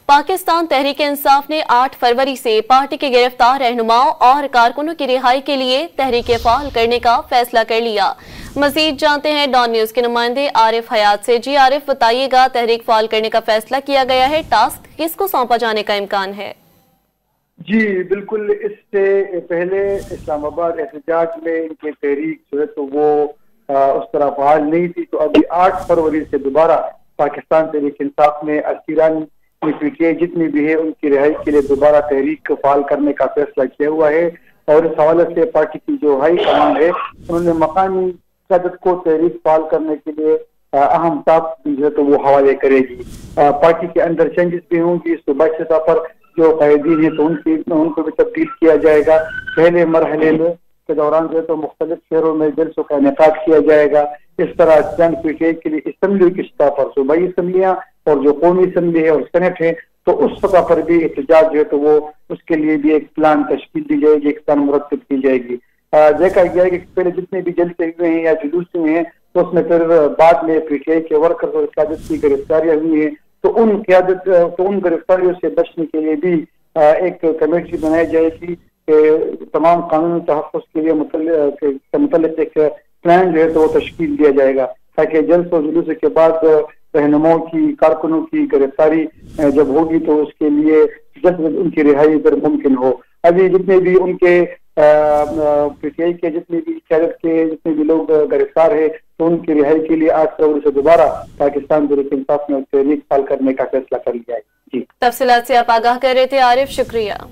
पाकिस्तान तहरीक इंसाफ ने 8 फरवरी से पार्टी के गिरफ्तार रहनुमाओं और कारकुनों की रिहाई के लिए तहरीक फाल करने का फैसला कर लिया। मजीद जानते हैं डॉन न्यूज के नुमाइंदे आरिफ हयात से। जी आरिफ, बताइएगा, तहरीक फाल करने का फैसला किया गया है, टास्क किसको सौंपा जाने का इम्कान है? जी बिल्कुल, इससे पहले इस्लामाबाद एहतजाज में इनकी तहरीक जो है तो वो उस तरह फाल नहीं थी, तो अभी 8 फरवरी से दोबारा पाकिस्तान तहरीक इंसाफ ने असीरान पीटीआई जितनी भी है उनकी रिहाई के लिए दोबारा तहरीक को फाल करने का फैसला किया हुआ है। और इस हवाले से पार्टी की जो हाई कमान है उन्होंने मकामी क़यादत को तहरीक फाल करने के लिए अहम टास्क जो है तो वो हवाले करेगी। पार्टी के अंदर चेंजेस भी होंगी, सूबाई सतह पर जो कायदीन है तो उनको भी तब्दील किया जाएगा। पहले मरहले में के दौरान जो है तो मुख्तलिफ शहरों में जलसों का इनेकाद किया जाएगा। इस तरह पीटीआई के लिए असम्बली की सतह पर सूबाई असम्बलियाँ और जो कौमी असम्बली है और सेनेट है तो उस सतह पर भी एहतजाज जो है तो वो उसके लिए भी एक प्लान तश्कील दी जाएगी, एक प्लान मुरतब की जाएगी। देखा गया कि पहले जितने भी जलसे हुए हैं या जुलूस हुए हैं तो उसमें फिर बाद में पीटीआई के वर्कर्स और क़यादत की गिरफ्तारियां हुई हैं, तो उन गिरफ्तारियों से बचने के लिए भी एक कमेटी बनाई जाएगी कि तमाम कानूनी तहफ़्फ़ुज़ के लिए मुतल्लिक़ एक प्लान जो है तो वो तश्कील दिया जाएगा, ताकि जल्द और जुलूस के बाद रहनुमाओं की, कारकुनों की गिरफ्तारी जब होगी तो उसके लिए जल्द उनकी रिहाई अगर मुमकिन हो। अभी जितने भी उनके पीटीआई के जितने भी क़यादत के जितने भी लोग गिरफ्तार है तो उनकी रिहाई के लिए 8 फरवरी से दोबारा पाकिस्तान तहरीक इंसाफ ने तहरीक फाल करने का फैसला कर लिया है। जी, तफसीलात से आप आगाह कर रहे थे आरिफ, शुक्रिया।